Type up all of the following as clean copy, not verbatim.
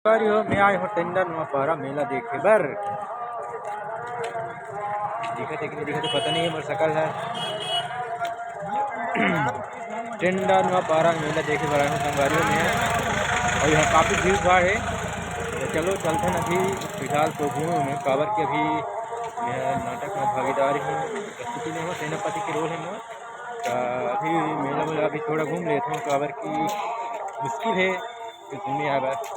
हो मैं आए हो टेंडर पारा मेला देखे बर दिखते कि नहीं दिखते पता नहीं है मोर शकल है। टेंडर पारा मेला देखे बर आए हो संगवारियों में और यहाँ काफ़ी भीड़ भाड़ है। तो चलो चलते हैं अभी फिलहाल तो घूमो में कावर के अभी यह नाटक में भागीदार हूँ प्रस्तुति में हो सेनापति के रोल है मोर। तो अभी मेला मेला अभी थोड़ा घूम लेता हूँ कावर की मुश्किल है कि घूमने आए बस।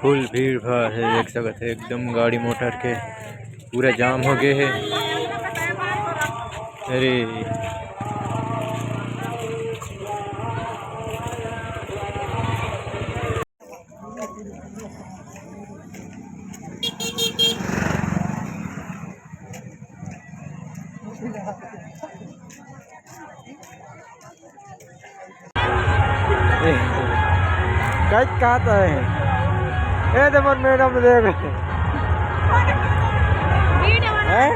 फुल भीड़ भाड़ है देख सकते एकदम गाड़ी मोटर के पूरा जाम हो गए है। अरे कई कहता है ए दमन मैडम देख हैं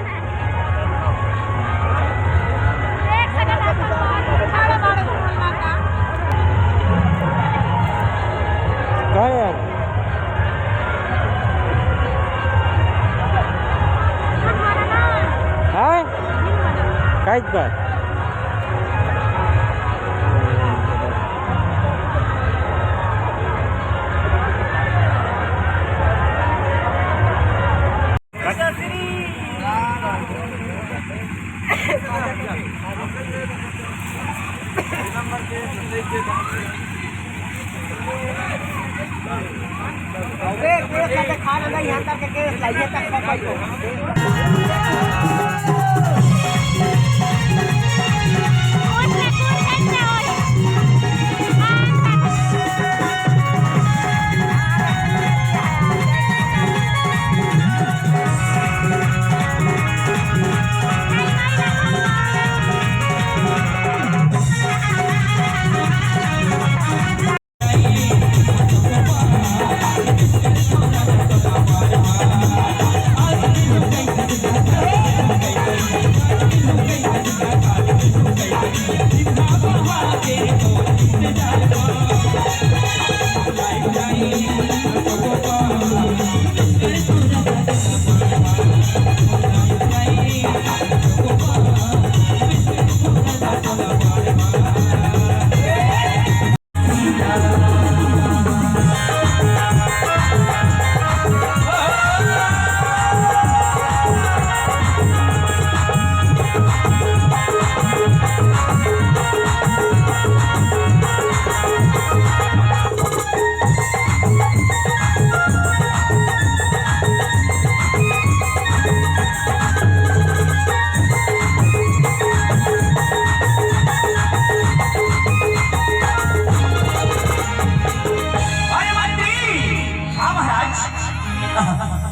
कहाँ यार हाँ कई बात खा लेगा यहाँ तक के लाइए तक महाराज